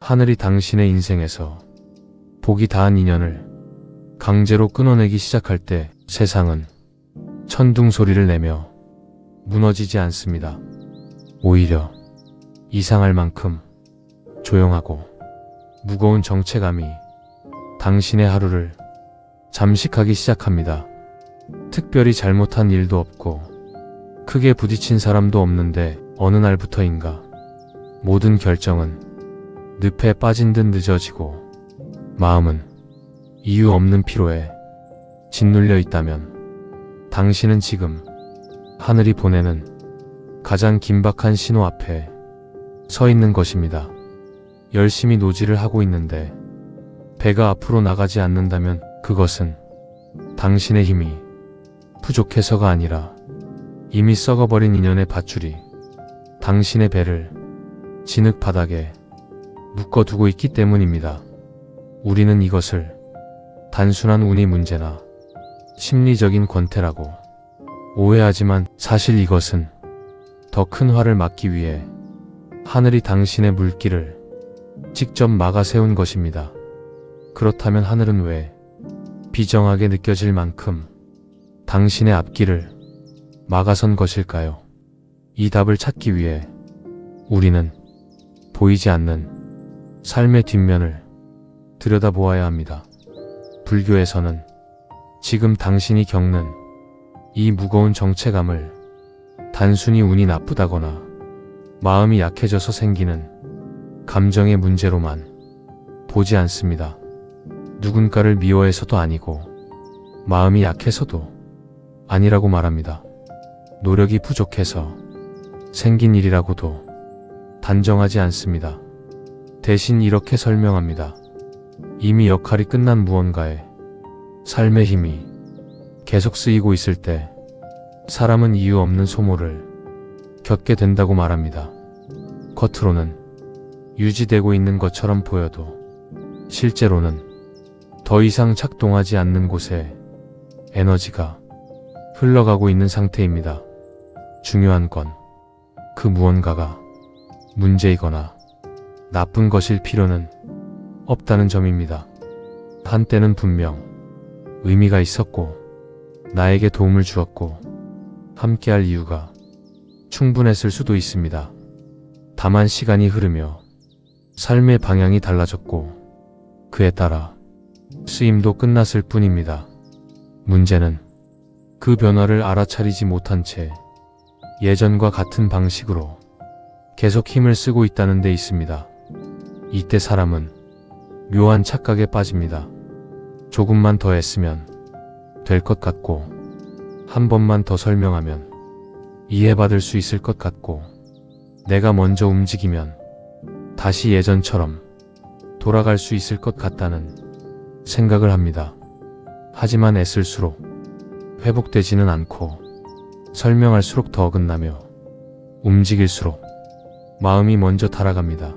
하늘이 당신의 인생에서 복이 다한 인연을 강제로 끊어내기 시작할 때 세상은 천둥 소리를 내며 무너지지 않습니다. 오히려 이상할 만큼 조용하고 무거운 정체감이 당신의 하루를 잠식하기 시작합니다. 특별히 잘못한 일도 없고 크게 부딪힌 사람도 없는데 어느 날부터인가 모든 결정은 늪에 빠진 듯 늦어지고 마음은 이유 없는 피로에 짓눌려 있다면 당신은 지금 하늘이 보내는 가장 긴박한 신호 앞에 서 있는 것입니다. 열심히 노지를 하고 있는데 배가 앞으로 나가지 않는다면 그것은 당신의 힘이 부족해서가 아니라 이미 썩어버린 인연의 밧줄이 당신의 배를 진흙 바닥에 묶어두고 있기 때문입니다. 우리는 이것을 단순한 운이 문제나 심리적인 권태라고 오해하지만 사실 이것은 더 큰 화를 막기 위해 하늘이 당신의 물길을 직접 막아 세운 것입니다. 그렇다면 하늘은 왜 비정하게 느껴질 만큼 당신의 앞길을 막아선 것일까요? 이 답을 찾기 위해 우리는 보이지 않는 삶의 뒷면을 들여다보아야 합니다. 불교에서는 지금 당신이 겪는 이 무거운 정체감을 단순히 운이 나쁘다거나 마음이 약해져서 생기는 감정의 문제로만 보지 않습니다. 누군가를 미워해서도 아니고 마음이 약해서도 아니라고 말합니다. 노력이 부족해서 생긴 일이라고도 단정하지 않습니다. 대신 이렇게 설명합니다. 이미 역할이 끝난 무언가에 삶의 힘이 계속 쓰이고 있을 때 사람은 이유 없는 소모를 겪게 된다고 말합니다. 겉으로는 유지되고 있는 것처럼 보여도 실제로는 더 이상 작동하지 않는 곳에 에너지가 흘러가고 있는 상태입니다. 중요한 건 그 무언가가 문제이거나 나쁜 것일 필요는 없다는 점입니다. 한때는 분명 의미가 있었고 나에게 도움을 주었고 함께할 이유가 충분했을 수도 있습니다. 다만 시간이 흐르며 삶의 방향이 달라졌고 그에 따라 쓰임도 끝났을 뿐입니다. 문제는 그 변화를 알아차리지 못한 채 예전과 같은 방식으로 계속 힘을 쓰고 있다는 데 있습니다. 이때 사람은 묘한 착각에 빠집니다. 조금만 더 애쓰면 될 것 같고 한 번만 더 설명하면 이해받을 수 있을 것 같고 내가 먼저 움직이면 다시 예전처럼 돌아갈 수 있을 것 같다는 생각을 합니다. 하지만 애쓸수록 회복되지는 않고 설명할수록 더 어긋나며 움직일수록 마음이 먼저 달아갑니다.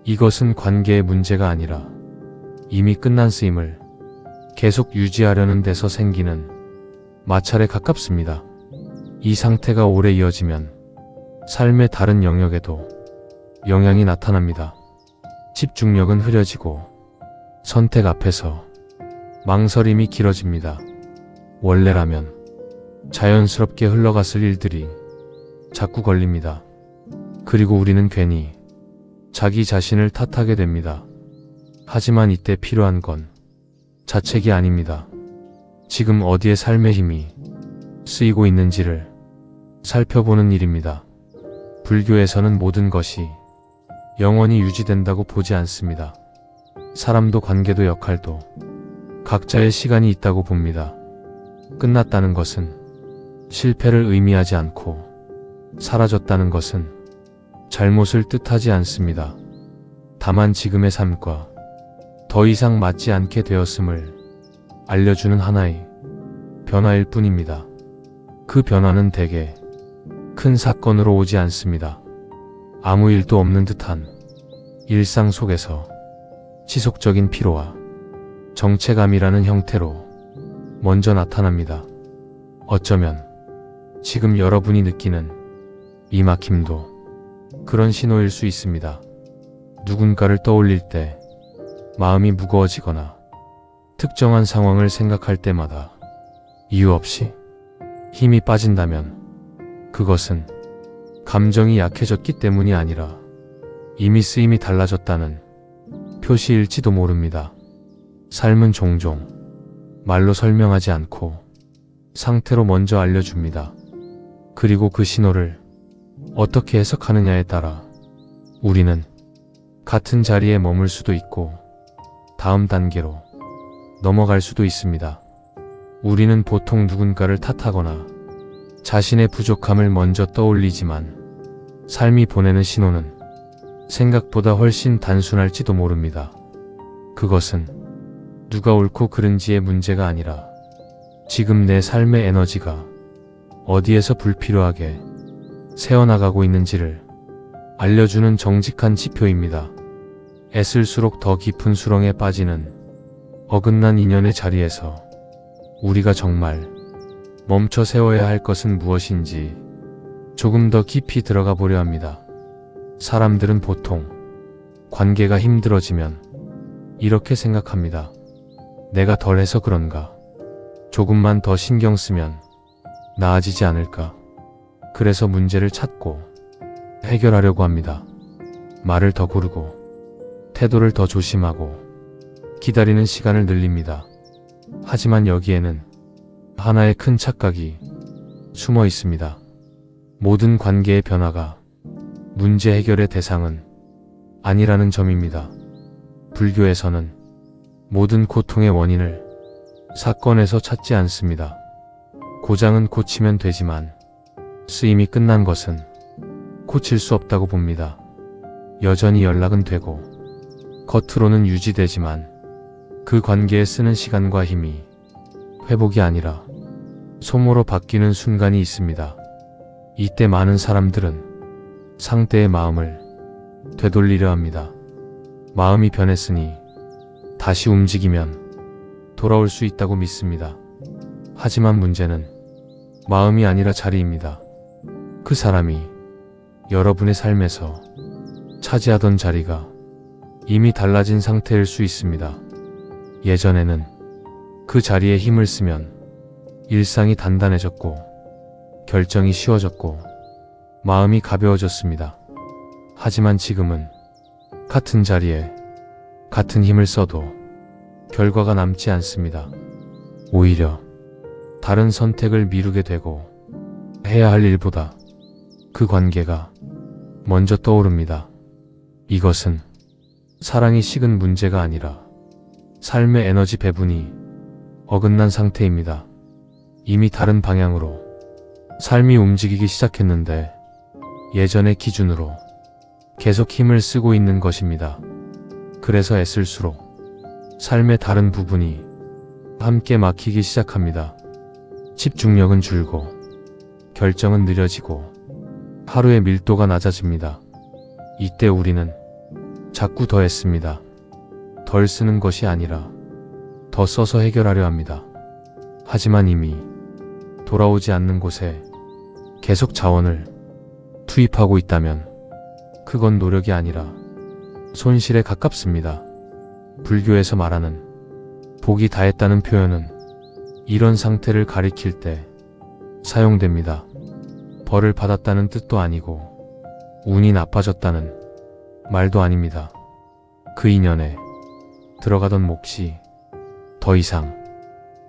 이것은 관계의 문제가 아니라 이미 끝난 쓰임을 계속 유지하려는 데서 생기는 마찰에 가깝습니다. 이 상태가 오래 이어지면 삶의 다른 영역에도 영향이 나타납니다. 집중력은 흐려지고 선택 앞에서 망설임이 길어집니다. 원래라면 자연스럽게 흘러갔을 일들이 자꾸 걸립니다. 그리고 우리는 괜히 자기 자신을 탓하게 됩니다. 하지만 이때 필요한 건 자책이 아닙니다. 지금 어디에 삶의 힘이 쓰이고 있는지를 살펴보는 일입니다. 불교에서는 모든 것이 영원히 유지된다고 보지 않습니다. 사람도 관계도 역할도 각자의 시간이 있다고 봅니다. 끝났다는 것은 실패를 의미하지 않고 사라졌다는 것은 잘못을 뜻하지 않습니다. 다만 지금의 삶과 더 이상 맞지 않게 되었음을 알려주는 하나의 변화일 뿐입니다. 그 변화는 대개 큰 사건으로 오지 않습니다. 아무 일도 없는 듯한 일상 속에서 지속적인 피로와 정체감이라는 형태로 먼저 나타납니다. 어쩌면 지금 여러분이 느끼는 이 막힘도 그런 신호일 수 있습니다. 누군가를 떠올릴 때, 마음이 무거워지거나 특정한 상황을 생각할 때마다 이유 없이 힘이 빠진다면 그것은 감정이 약해졌기 때문이 아니라 이미 쓰임이 달라졌다는 표시일지도 모릅니다. 삶은 종종 말로 설명하지 않고 상태로 먼저 알려줍니다. 그리고 그 신호를 어떻게 해석하느냐에 따라 우리는 같은 자리에 머물 수도 있고 다음 단계로 넘어갈 수도 있습니다. 우리는 보통 누군가를 탓하거나 자신의 부족함을 먼저 떠올리지만 삶이 보내는 신호는 생각보다 훨씬 단순할지도 모릅니다. 그것은 누가 옳고 그른지의 문제가 아니라 지금 내 삶의 에너지가 어디에서 불필요하게 새어나가고 있는지를 알려주는 정직한 지표입니다. 애쓸수록 더 깊은 수렁에 빠지는 어긋난 인연의 자리에서 우리가 정말 멈춰 세워야 할 것은 무엇인지 조금 더 깊이 들어가 보려 합니다. 사람들은 보통 관계가 힘들어지면 이렇게 생각합니다. 내가 덜해서 그런가? 조금만 더 신경 쓰면 나아지지 않을까? 그래서 문제를 찾고 해결하려고 합니다. 말을 더 고르고 태도를 더 조심하고 기다리는 시간을 늘립니다. 하지만 여기에는 하나의 큰 착각이 숨어 있습니다. 모든 관계의 변화가 문제 해결의 대상은 아니라는 점입니다. 불교에서는 모든 고통의 원인을 사건에서 찾지 않습니다. 고장은 고치면 되지만 쓰임이 끝난 것은 고칠 수 없다고 봅니다. 여전히 연락은 되고 겉으로는 유지되지만 그 관계에 쓰는 시간과 힘이 회복이 아니라 소모로 바뀌는 순간이 있습니다. 이때 많은 사람들은 상대의 마음을 되돌리려 합니다. 마음이 변했으니 다시 움직이면 돌아올 수 있다고 믿습니다. 하지만 문제는 마음이 아니라 자리입니다. 그 사람이 여러분의 삶에서 차지하던 자리가 이미 달라진 상태일 수 있습니다. 예전에는 그 자리에 힘을 쓰면 일상이 단단해졌고 결정이 쉬워졌고 마음이 가벼워졌습니다. 하지만 지금은 같은 자리에 같은 힘을 써도 결과가 남지 않습니다. 오히려 다른 선택을 미루게 되고 해야 할 일보다 그 관계가 먼저 떠오릅니다. 이것은 사랑이 식은 문제가 아니라 삶의 에너지 배분이 어긋난 상태입니다. 이미 다른 방향으로 삶이 움직이기 시작했는데 예전의 기준으로 계속 힘을 쓰고 있는 것입니다. 그래서 애쓸수록 삶의 다른 부분이 함께 막히기 시작합니다. 집중력은 줄고 결정은 느려지고 하루의 밀도가 낮아집니다. 이때 우리는 자꾸 더 애씁니다. 덜 쓰는 것이 아니라 더 써서 해결하려 합니다. 하지만 이미 돌아오지 않는 곳에 계속 자원을 투입하고 있다면 그건 노력이 아니라 손실에 가깝습니다. 불교에서 말하는 복이 다했다는 표현은 이런 상태를 가리킬 때 사용됩니다. 벌을 받았다는 뜻도 아니고 운이 나빠졌다는 말도 아닙니다. 그 인연에 들어가던 몫이 더 이상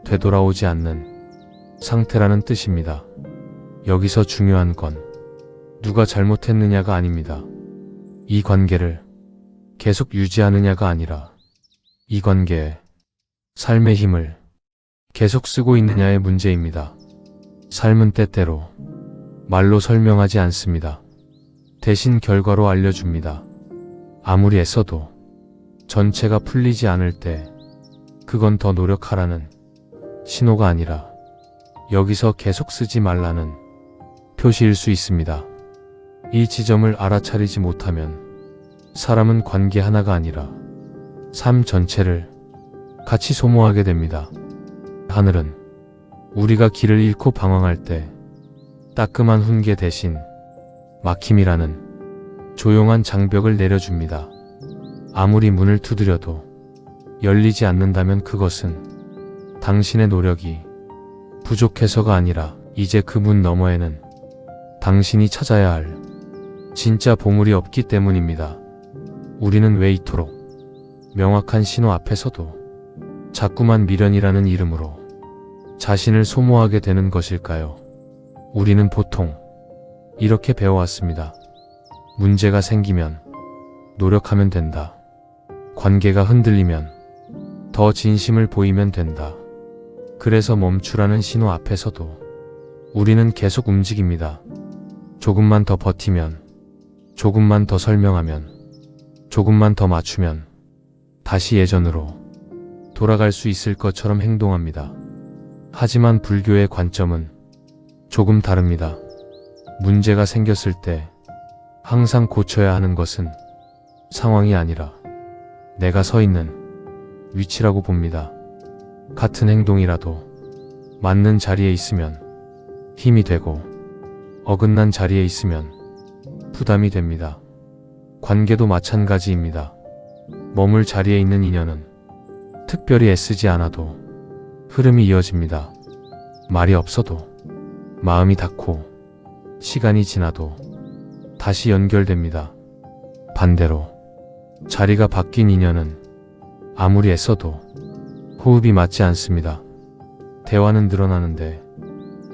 되돌아오지 않는 상태라는 뜻입니다. 여기서 중요한 건 누가 잘못했느냐가 아닙니다. 이 관계를 계속 유지하느냐가 아니라 이 관계에 삶의 힘을 계속 쓰고 있느냐의 문제입니다. 삶은 때때로 말로 설명하지 않습니다. 대신 결과로 알려줍니다. 아무리 애써도 전체가 풀리지 않을 때 그건 더 노력하라는 신호가 아니라 여기서 계속 쓰지 말라는 표시일 수 있습니다. 이 지점을 알아차리지 못하면 사람은 관계 하나가 아니라 삶 전체를 같이 소모하게 됩니다. 하늘은 우리가 길을 잃고 방황할 때 따끔한 훈계 대신 막힘이라는 조용한 장벽을 내려줍니다. 아무리 문을 두드려도 열리지 않는다면 그것은 당신의 노력이 부족해서가 아니라 이제 그 문 너머에는 당신이 찾아야 할 진짜 보물이 없기 때문입니다. 우리는 왜 이토록 명확한 신호 앞에서도 자꾸만 미련이라는 이름으로 자신을 소모하게 되는 것일까요? 우리는 보통 이렇게 배워왔습니다. 문제가 생기면 노력하면 된다. 관계가 흔들리면 더 진심을 보이면 된다. 그래서 멈추라는 신호 앞에서도 우리는 계속 움직입니다. 조금만 더 버티면, 조금만 더 설명하면, 조금만 더 맞추면 다시 예전으로 돌아갈 수 있을 것처럼 행동합니다. 하지만 불교의 관점은 조금 다릅니다. 문제가 생겼을 때 항상 고쳐야 하는 것은 상황이 아니라 내가 서 있는 위치라고 봅니다. 같은 행동이라도 맞는 자리에 있으면 힘이 되고 어긋난 자리에 있으면 부담이 됩니다. 관계도 마찬가지입니다. 머물 자리에 있는 인연은 특별히 애쓰지 않아도 흐름이 이어집니다. 말이 없어도 마음이 닿고 시간이 지나도 다시 연결됩니다. 반대로 자리가 바뀐 인연은 아무리 애써도 호흡이 맞지 않습니다. 대화는 늘어나는데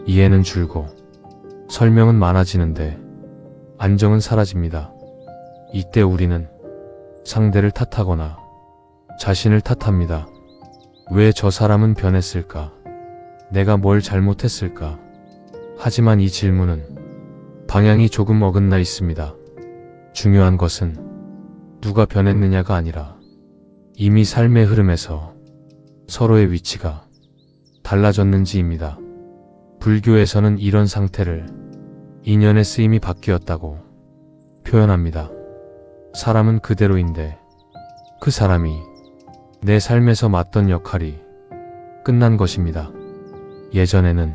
이해는 줄고 설명은 많아지는데 안정은 사라집니다. 이때 우리는 상대를 탓하거나 자신을 탓합니다. 왜 저 사람은 변했을까? 내가 뭘 잘못했을까? 하지만 이 질문은 방향이 조금 어긋나 있습니다. 중요한 것은 누가 변했느냐가 아니라 이미 삶의 흐름에서 서로의 위치가 달라졌는지입니다. 불교에서는 이런 상태를 인연의 쓰임이 바뀌었다고 표현합니다. 사람은 그대로인데 그 사람이 내 삶에서 맡던 역할이 끝난 것입니다. 예전에는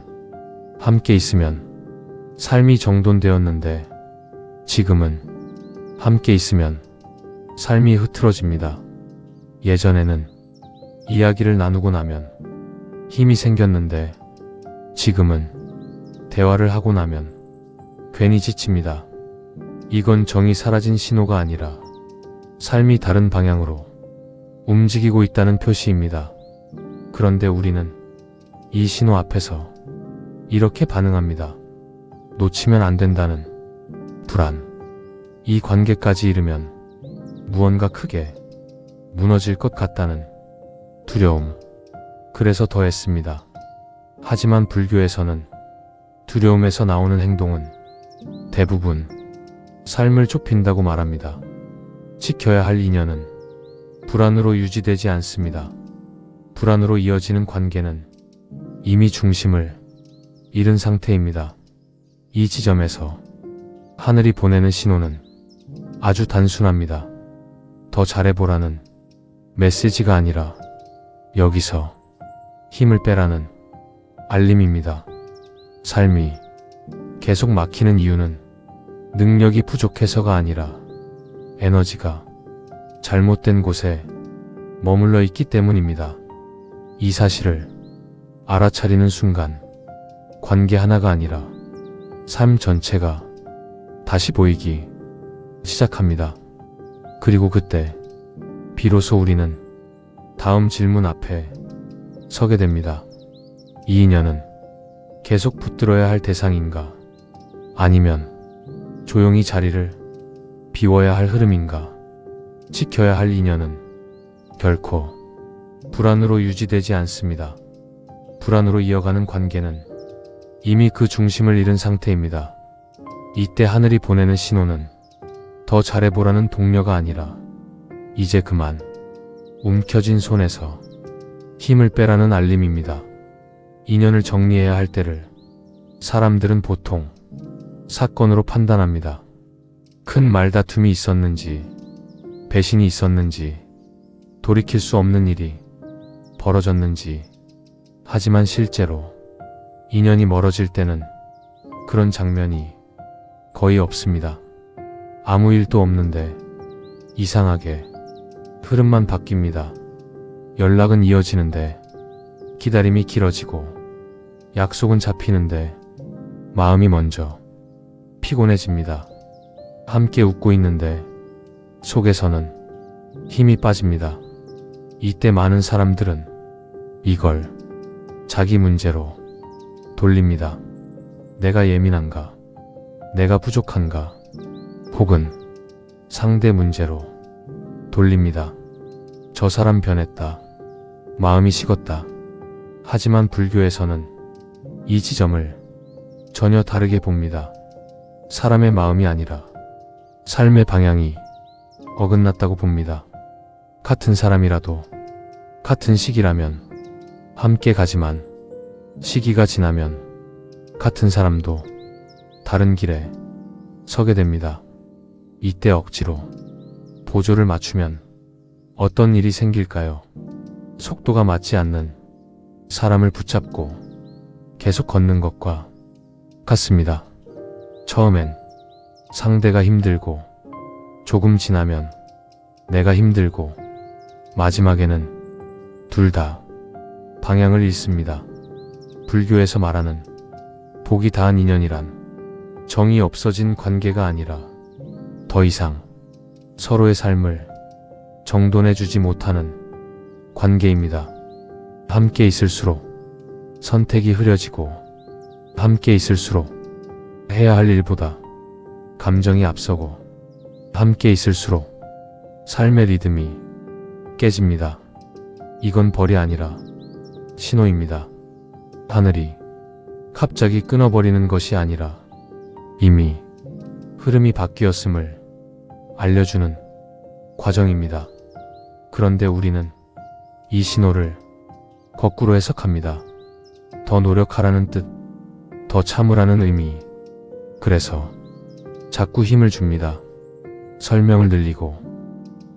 함께 있으면 삶이 정돈되었는데 지금은 함께 있으면 삶이 흐트러집니다. 예전에는 이야기를 나누고 나면 힘이 생겼는데 지금은 대화를 하고 나면 괜히 지칩니다. 이건 정이 사라진 신호가 아니라 삶이 다른 방향으로 움직이고 있다는 표시입니다. 그런데 우리는 이 신호 앞에서 이렇게 반응합니다. 놓치면 안 된다는 불안, 이 관계까지 잃으면 무언가 크게 무너질 것 같다는 두려움, 그래서 더 애씁니다. 하지만 불교에서는 두려움에서 나오는 행동은 대부분 삶을 좁힌다고 말합니다. 지켜야 할 인연은 불안으로 유지되지 않습니다. 불안으로 이어지는 관계는 이미 중심을 잃은 상태입니다. 이 지점에서 하늘이 보내는 신호는 아주 단순합니다. 더 잘해보라는 메시지가 아니라 여기서 힘을 빼라는 알림입니다. 삶이 계속 막히는 이유는 능력이 부족해서가 아니라 에너지가 잘못된 곳에 머물러 있기 때문입니다. 이 사실을 알아차리는 순간 관계 하나가 아니라 삶 전체가 다시 보이기 시작합니다. 그리고 그때 비로소 우리는 다음 질문 앞에 서게 됩니다. 이 인연은 계속 붙들어야 할 대상인가? 아니면 조용히 자리를 비워야 할 흐름인가? 지켜야 할 인연은 결코 불안으로 유지되지 않습니다. 불안으로 이어가는 관계는 이미 그 중심을 잃은 상태입니다. 이때 하늘이 보내는 신호는 더 잘해보라는 독려가 아니라 이제 그만 움켜쥔 손에서 힘을 빼라는 알림입니다. 인연을 정리해야 할 때를 사람들은 보통 사건으로 판단합니다. 큰 말다툼이 있었는지, 배신이 있었는지, 돌이킬 수 없는 일이 벌어졌는지. 하지만 실제로 인연이 멀어질 때는 그런 장면이 거의 없습니다. 아무 일도 없는데 이상하게 흐름만 바뀝니다. 연락은 이어지는데 기다림이 길어지고 약속은 잡히는데 마음이 먼저 피곤해집니다. 함께 웃고 있는데 속에서는 힘이 빠집니다. 이때 많은 사람들은 이걸 자기 문제로 돌립니다. 내가 예민한가? 내가 부족한가? 혹은 상대 문제로 돌립니다. 저 사람 변했다. 마음이 식었다. 하지만 불교에서는 이 지점을 전혀 다르게 봅니다. 사람의 마음이 아니라 삶의 방향이 어긋났다고 봅니다. 같은 사람이라도 같은 시기라면 함께 가지만 시기가 지나면 같은 사람도 다른 길에 서게 됩니다. 이때 억지로 보조를 맞추면 어떤 일이 생길까요? 속도가 맞지 않는 사람을 붙잡고 계속 걷는 것과 같습니다. 처음엔 상대가 힘들고 조금 지나면 내가 힘들고 마지막에는 둘 다 방향을 잃습니다. 불교에서 말하는 복이 닿은 인연이란 정이 없어진 관계가 아니라 더 이상 서로의 삶을 정돈해주지 못하는 관계입니다. 함께 있을수록 선택이 흐려지고 함께 있을수록 해야 할 일보다 감정이 앞서고 함께 있을수록 삶의 리듬이 깨집니다. 이건 벌이 아니라 신호입니다. 하늘이 갑자기 끊어버리는 것이 아니라 이미 흐름이 바뀌었음을 알려주는 과정입니다. 그런데 우리는 이 신호를 거꾸로 해석합니다. 더 노력하라는 뜻, 더 참으라는 의미. 그래서 자꾸 힘을 줍니다. 설명을 늘리고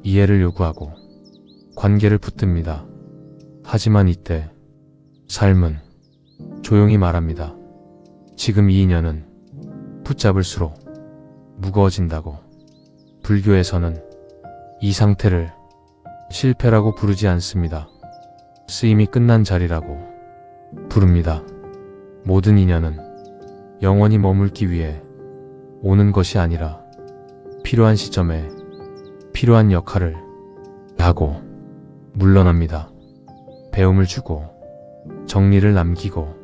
이해를 요구하고 관계를 붙듭니다. 하지만 이때 삶은 조용히 말합니다. 지금 이 인연은 붙잡을수록 무거워진다고. 불교에서는 이 상태를 실패라고 부르지 않습니다. 쓰임이 끝난 자리라고 부릅니다. 모든 인연은 영원히 머물기 위해 오는 것이 아니라 필요한 시점에 필요한 역할을 하고 물러납니다. 배움을 주고 정리를 남기고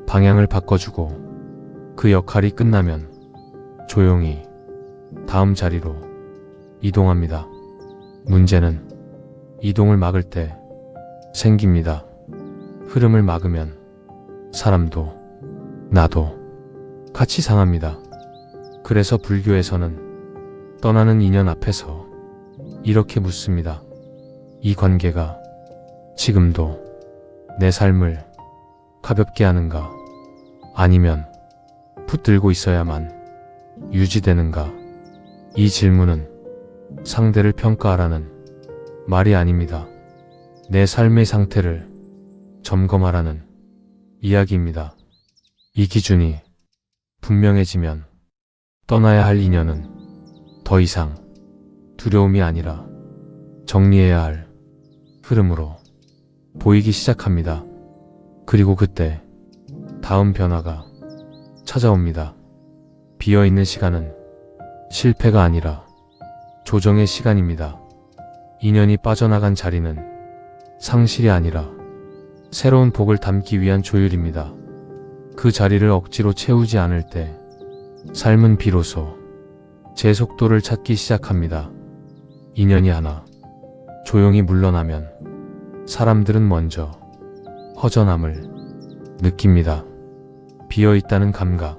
방향을 바꿔주고 그 역할이 끝나면 조용히 다음 자리로 이동합니다. 문제는 이동을 막을 때 생깁니다. 흐름을 막으면 사람도 나도 같이 상합니다. 그래서 불교에서는 떠나는 인연 앞에서 이렇게 묻습니다. 이 관계가 지금도 내 삶을 가볍게 하는가? 아니면 붙들고 있어야만 유지되는가? 이 질문은 상대를 평가하라는 말이 아닙니다. 내 삶의 상태를 점검하라는 이야기입니다. 이 기준이 분명해지면 떠나야 할 인연은 더 이상 두려움이 아니라 정리해야 할 흐름으로 보이기 시작합니다. 그리고 그때 다음 변화가 찾아옵니다. 비어있는 시간은 실패가 아니라 조정의 시간입니다. 인연이 빠져나간 자리는 상실이 아니라 새로운 복을 담기 위한 조율입니다. 그 자리를 억지로 채우지 않을 때 삶은 비로소 제 속도를 찾기 시작합니다. 인연이 하나 조용히 물러나면 사람들은 먼저 허전함을 느낍니다. 비어있다는 감각,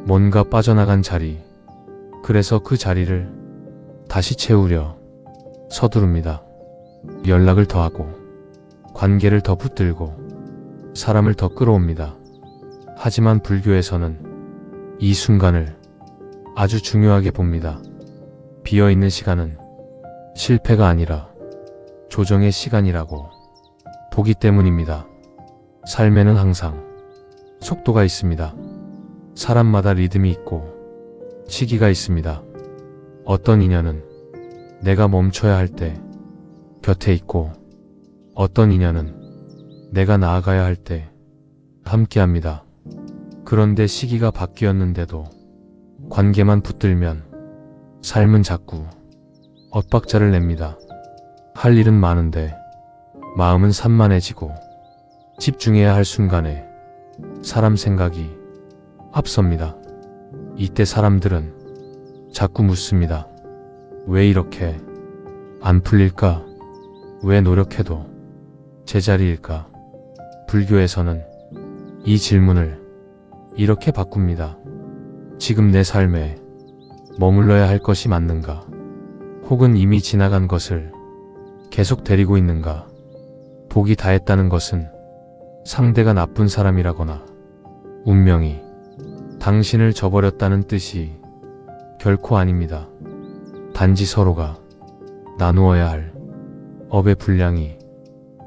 뭔가 빠져나간 자리. 그래서 그 자리를 다시 채우려 서두릅니다. 연락을 더하고 관계를 더 붙들고 사람을 더 끌어옵니다. 하지만 불교에서는 이 순간을 아주 중요하게 봅니다. 비어있는 시간은 실패가 아니라 조정의 시간이라고 보기 때문입니다. 삶에는 항상 속도가 있습니다. 사람마다 리듬이 있고 시기가 있습니다. 어떤 인연은 내가 멈춰야 할 때 곁에 있고 어떤 인연은 내가 나아가야 할 때 함께합니다. 그런데 시기가 바뀌었는데도 관계만 붙들면 삶은 자꾸 엇박자를 냅니다. 할 일은 많은데 마음은 산만해지고 집중해야 할 순간에 사람 생각이 앞섭니다. 이때 사람들은 자꾸 묻습니다. 왜 이렇게 안 풀릴까? 왜 노력해도 제자리일까? 불교에서는 이 질문을 이렇게 바꿉니다. 지금 내 삶에 머물러야 할 것이 맞는가? 혹은 이미 지나간 것을 계속 데리고 있는가? 복이 다했다는 것은 상대가 나쁜 사람이라거나 운명이 당신을 저버렸다는 뜻이 결코 아닙니다. 단지 서로가 나누어야 할 업의 분량이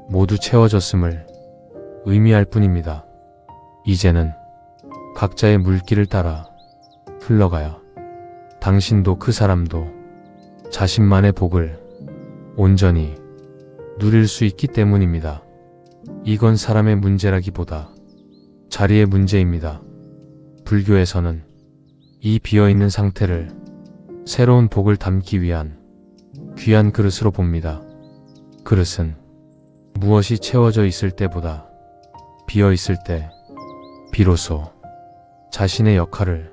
모두 채워졌음을 의미할 뿐입니다. 이제는 각자의 물길을 따라 흘러가야 당신도 그 사람도 자신만의 복을 온전히 누릴 수 있기 때문입니다. 이건 사람의 문제라기보다 자리의 문제입니다. 불교에서는 이 비어있는 상태를 새로운 복을 담기 위한 귀한 그릇으로 봅니다. 그릇은 무엇이 채워져 있을 때보다 비어 있을 때 비로소 자신의 역할을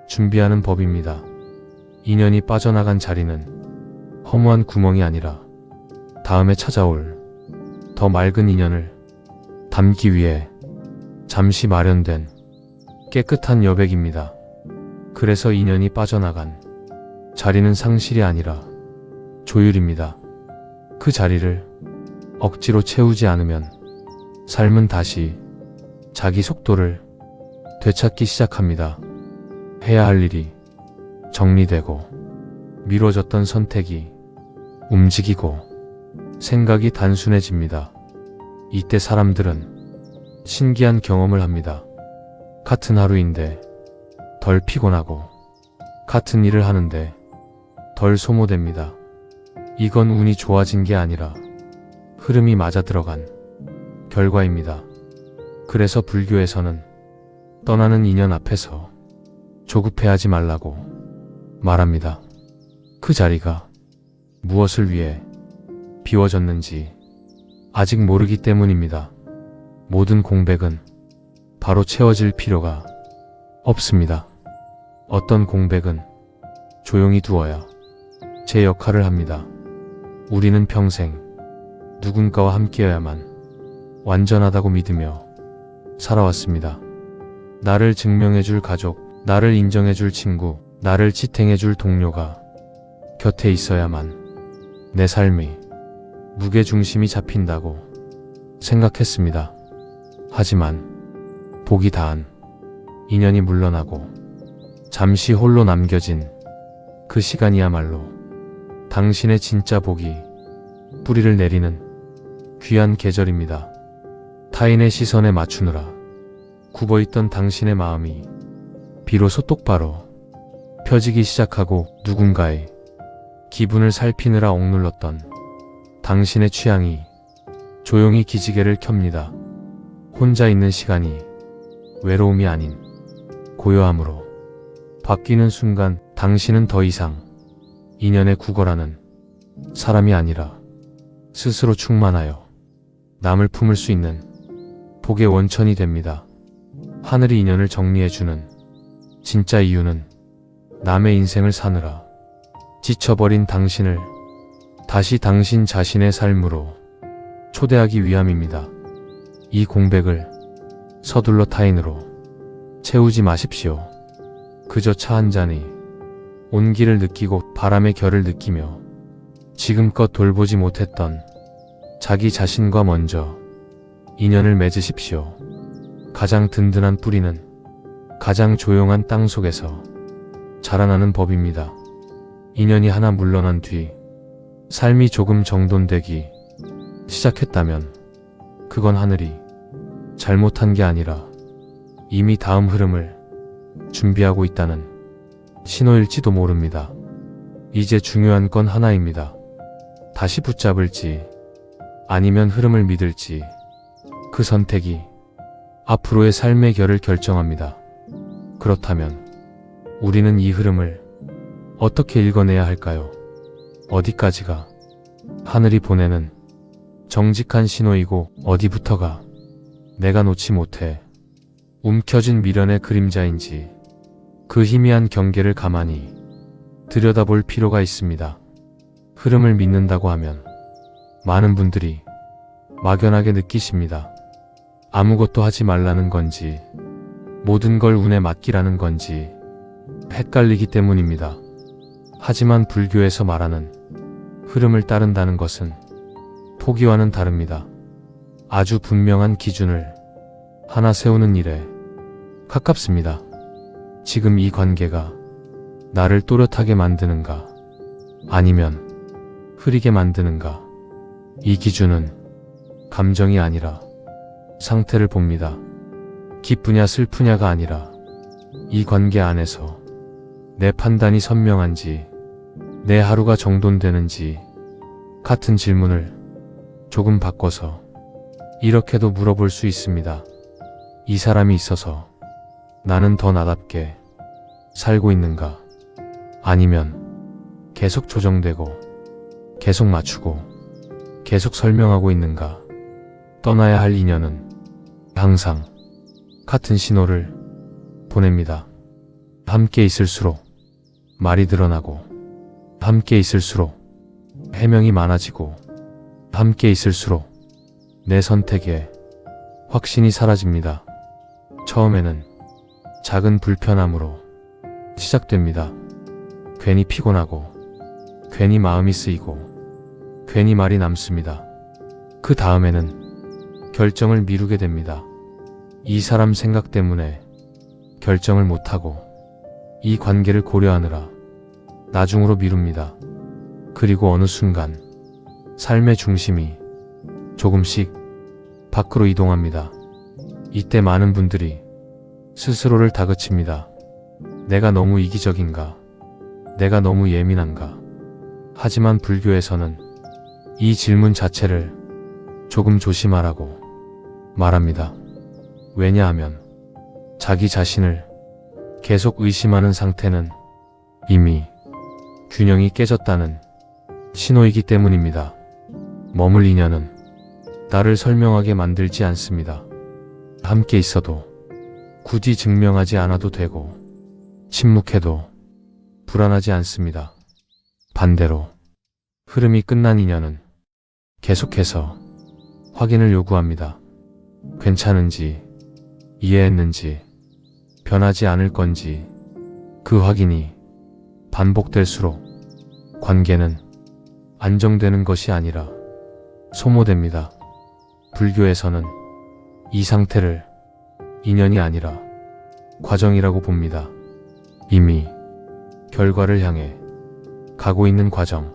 준비하는 법입니다. 인연이 빠져나간 자리는 허무한 구멍이 아니라 다음에 찾아올 더 맑은 인연을 담기 위해 잠시 마련된 깨끗한 여백입니다. 그래서 인연이 빠져나간 자리는 상실이 아니라 조율입니다. 그 자리를 억지로 채우지 않으면 삶은 다시 자기 속도를 되찾기 시작합니다. 해야 할 일이 정리되고 미뤄졌던 선택이 움직이고 생각이 단순해집니다. 이때 사람들은 신기한 경험을 합니다. 같은 하루인데 덜 피곤하고 같은 일을 하는데 덜 소모됩니다. 이건 운이 좋아진 게 아니라 흐름이 맞아 들어간 결과입니다. 그래서 불교에서는 떠나는 인연 앞에서 조급해하지 말라고 말합니다. 그 자리가 무엇을 위해 비워졌는지 아직 모르기 때문입니다. 모든 공백은 바로 채워질 필요가 없습니다. 어떤 공백은 조용히 두어야 제 역할을 합니다. 우리는 평생 누군가와 함께여야만 완전하다고 믿으며 살아왔습니다. 나를 증명해줄 가족, 나를 인정해줄 친구, 나를 지탱해줄 동료가 곁에 있어야만 내 삶이 무게중심이 잡힌다고 생각했습니다. 하지만 복이 다한 인연이 물러나고 잠시 홀로 남겨진 그 시간이야말로 당신의 진짜 복이 뿌리를 내리는 귀한 계절입니다. 타인의 시선에 맞추느라 굽어있던 당신의 마음이 비로소 똑바로 펴지기 시작하고 누군가의 기분을 살피느라 억눌렀던 당신의 취향이 조용히 기지개를 켭니다. 혼자 있는 시간이 외로움이 아닌 고요함으로 바뀌는 순간 당신은 더 이상 인연에 구걸하는 사람이 아니라 스스로 충만하여 남을 품을 수 있는 복의 원천이 됩니다. 하늘이 인연을 정리해주는 진짜 이유는 남의 인생을 사느라 지쳐버린 당신을 다시 당신 자신의 삶으로 초대하기 위함입니다. 이 공백을 서둘러 타인으로 채우지 마십시오. 그저 차 한 잔이 온기를 느끼고 바람의 결을 느끼며 지금껏 돌보지 못했던 자기 자신과 먼저 인연을 맺으십시오. 가장 든든한 뿌리는 가장 조용한 땅 속에서 자라나는 법입니다. 인연이 하나 물러난 뒤 삶이 조금 정돈되기 시작했다면 그건 하늘이 잘못한 게 아니라 이미 다음 흐름을 준비하고 있다는 신호일지도 모릅니다. 이제 중요한 건 하나입니다. 다시 붙잡을지 아니면 흐름을 믿을지 그 선택이 앞으로의 삶의 결을 결정합니다. 그렇다면 우리는 이 흐름을 어떻게 읽어내야 할까요? 어디까지가 하늘이 보내는 정직한 신호이고 어디부터가 내가 놓지 못해 움켜쥔 미련의 그림자인지 그 희미한 경계를 가만히 들여다볼 필요가 있습니다. 흐름을 믿는다고 하면 많은 분들이 막연하게 느끼십니다. 아무것도 하지 말라는 건지 모든 걸 운에 맡기라는 건지 헷갈리기 때문입니다. 하지만 불교에서 말하는 흐름을 따른다는 것은 포기와는 다릅니다. 아주 분명한 기준을 하나 세우는 일에 가깝습니다. 지금 이 관계가 나를 또렷하게 만드는가 아니면 흐리게 만드는가. 이 기준은 감정이 아니라 상태를 봅니다. 기쁘냐 슬프냐가 아니라 이 관계 안에서 내 판단이 선명한지 내 하루가 정돈되는지. 같은 질문을 조금 바꿔서 이렇게도 물어볼 수 있습니다. 이 사람이 있어서 나는 더 나답게 살고 있는가? 아니면 계속 조정되고 계속 맞추고 계속 설명하고 있는가? 떠나야 할 인연은 항상 같은 신호를 보냅니다. 함께 있을수록 말이 드러나고 함께 있을수록 해명이 많아지고 함께 있을수록 내 선택에 확신이 사라집니다. 처음에는 작은 불편함으로 시작됩니다. 괜히 피곤하고 괜히 마음이 쓰이고 괜히 말이 남습니다. 그 다음에는 결정을 미루게 됩니다. 이 사람 생각 때문에 결정을 못하고 이 관계를 고려하느라 나중으로 미룹니다. 그리고 어느 순간 삶의 중심이 조금씩 밖으로 이동합니다. 이때 많은 분들이 스스로를 다그칩니다. 내가 너무 이기적인가? 내가 너무 예민한가? 하지만 불교에서는 이 질문 자체를 조금 조심하라고 말합니다. 왜냐하면 자기 자신을 계속 의심하는 상태는 이미 균형이 깨졌다는 신호이기 때문입니다. 머물 인연은 나를 설명하게 만들지 않습니다. 함께 있어도 굳이 증명하지 않아도 되고 침묵해도 불안하지 않습니다. 반대로 흐름이 끝난 인연은 계속해서 확인을 요구합니다. 괜찮은지, 이해했는지, 변하지 않을 건지. 그 확인이 반복될수록 관계는 안정되는 것이 아니라 소모됩니다. 불교에서는 이 상태를 인연이 아니라 과정이라고 봅니다. 이미 결과를 향해 가고 있는 과정.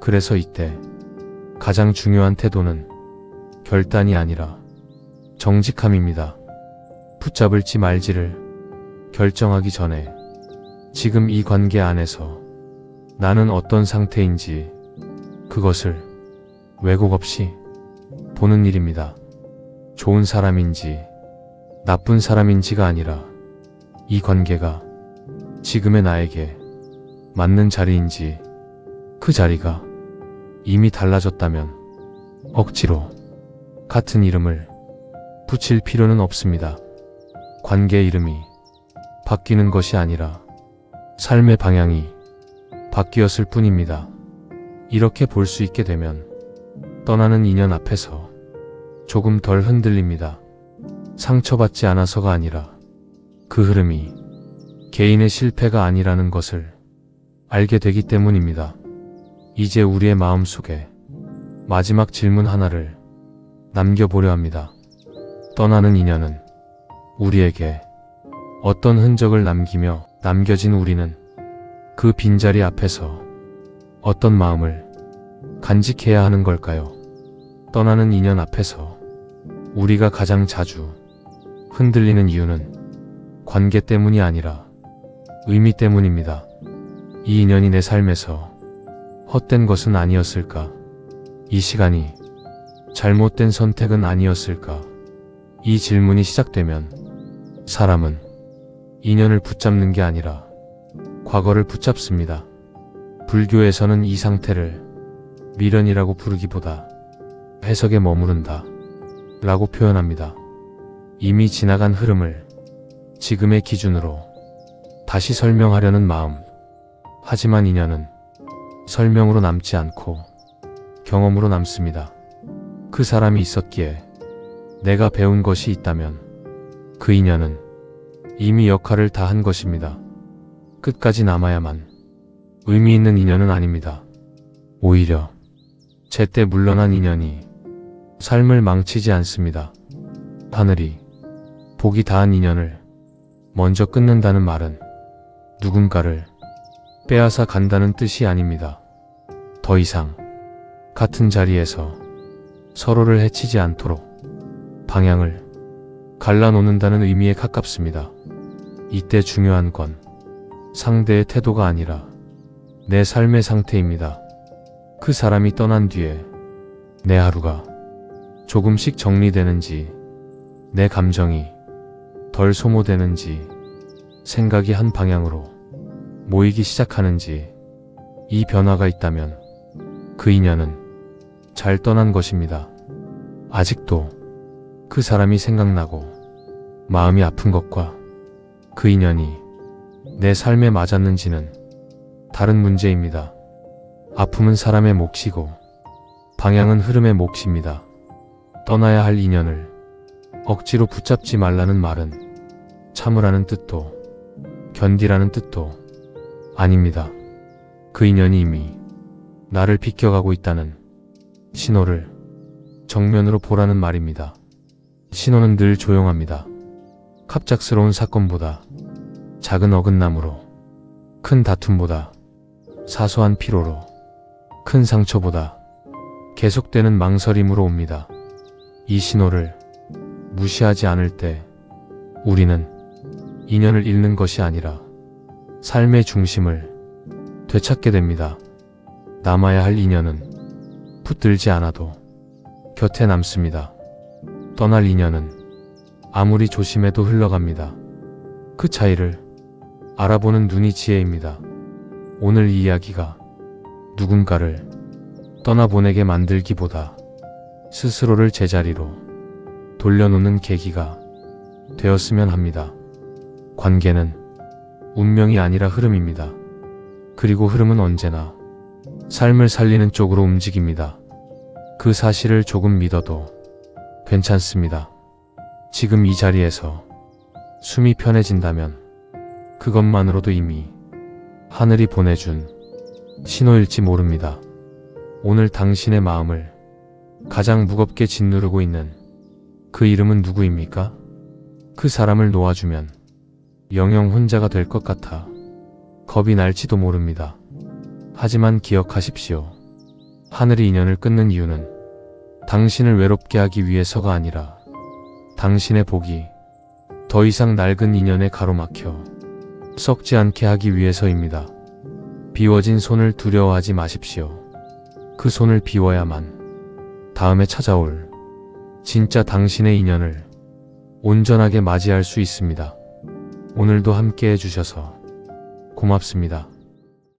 그래서 이때 가장 중요한 태도는 결단이 아니라 정직함입니다. 붙잡을지 말지를 결정하기 전에 지금 이 관계 안에서 나는 어떤 상태인지 그것을 왜곡 없이 보는 일입니다. 좋은 사람인지 나쁜 사람인지가 아니라 이 관계가 지금의 나에게 맞는 자리인지. 그 자리가 이미 달라졌다면 억지로 같은 이름을 붙일 필요는 없습니다. 관계의 이름이 바뀌는 것이 아니라 삶의 방향이 바뀌었을 뿐입니다. 이렇게 볼 수 있게 되면 떠나는 인연 앞에서 조금 덜 흔들립니다. 상처받지 않아서가 아니라 그 흐름이 개인의 실패가 아니라는 것을 알게 되기 때문입니다. 이제 우리의 마음속에 마지막 질문 하나를 남겨보려 합니다. 떠나는 인연은 우리에게 어떤 흔적을 남기며 남겨진 우리는 그 빈자리 앞에서 어떤 마음을 간직해야 하는 걸까요? 떠나는 인연 앞에서 우리가 가장 자주 흔들리는 이유는 관계 때문이 아니라 의미 때문입니다. 이 인연이 내 삶에서 헛된 것은 아니었을까? 이 시간이 잘못된 선택은 아니었을까? 이 질문이 시작되면 사람은 인연을 붙잡는 게 아니라 과거를 붙잡습니다. 불교에서는 이 상태를 미련이라고 부르기보다 해석에 머무른다 라고 표현합니다. 이미 지나간 흐름을 지금의 기준으로 다시 설명하려는 마음. 하지만 인연은 설명으로 남지 않고 경험으로 남습니다. 그 사람이 있었기에 내가 배운 것이 있다면 그 인연은 이미 역할을 다 한 것입니다. 끝까지 남아야만 의미 있는 인연은 아닙니다. 오히려 제때 물러난 인연이 삶을 망치지 않습니다. 하늘이 복이 다한 인연을 먼저 끊는다는 말은 누군가를 빼앗아 간다는 뜻이 아닙니다. 더 이상 같은 자리에서 서로를 해치지 않도록 방향을 갈라놓는다는 의미에 가깝습니다. 이때 중요한 건 상대의 태도가 아니라 내 삶의 상태입니다. 그 사람이 떠난 뒤에 내 하루가 조금씩 정리되는지, 내 감정이 덜 소모되는지, 생각이 한 방향으로 모이기 시작하는지, 이 변화가 있다면 그 인연은 잘 떠난 것입니다. 아직도 그 사람이 생각나고 마음이 아픈 것과 그 인연이 내 삶에 맞았는지는 다른 문제입니다. 아픔은 사람의 몫이고 방향은 흐름의 몫입니다. 떠나야 할 인연을 억지로 붙잡지 말라는 말은 참으라는 뜻도 견디라는 뜻도 아닙니다. 그 인연이 이미 나를 비껴가고 있다는 신호를 정면으로 보라는 말입니다. 신호는 늘 조용합니다. 갑작스러운 사건보다 작은 어긋남으로, 큰 다툼보다 사소한 피로로, 큰 상처보다 계속되는 망설임으로 옵니다. 이 신호를 무시하지 않을 때 우리는 인연을 잃는 것이 아니라 삶의 중심을 되찾게 됩니다. 남아야 할 인연은 붙들지 않아도 곁에 남습니다. 떠날 인연은 아무리 조심해도 흘러갑니다. 그 차이를 알아보는 눈이 지혜입니다. 오늘 이 이야기가 누군가를 떠나보내게 만들기보다 스스로를 제자리로 돌려놓는 계기가 되었으면 합니다. 관계는 운명이 아니라 흐름입니다. 그리고 흐름은 언제나 삶을 살리는 쪽으로 움직입니다. 그 사실을 조금 믿어도 괜찮습니다. 지금 이 자리에서 숨이 편해진다면 그것만으로도 이미 하늘이 보내준 신호일지 모릅니다. 오늘 당신의 마음을 가장 무겁게 짓누르고 있는 그 이름은 누구입니까? 그 사람을 놓아주면 영영 혼자가 될 것 같아 겁이 날지도 모릅니다. 하지만 기억하십시오. 하늘이 인연을 끊는 이유는 당신을 외롭게 하기 위해서가 아니라 당신의 복이 더 이상 낡은 인연에 가로막혀 썩지 않게 하기 위해서입니다. 비워진 손을 두려워하지 마십시오. 그 손을 비워야만 다음에 찾아올 진짜 당신의 인연을 온전하게 맞이할 수 있습니다. 오늘도 함께 해주셔서 고맙습니다.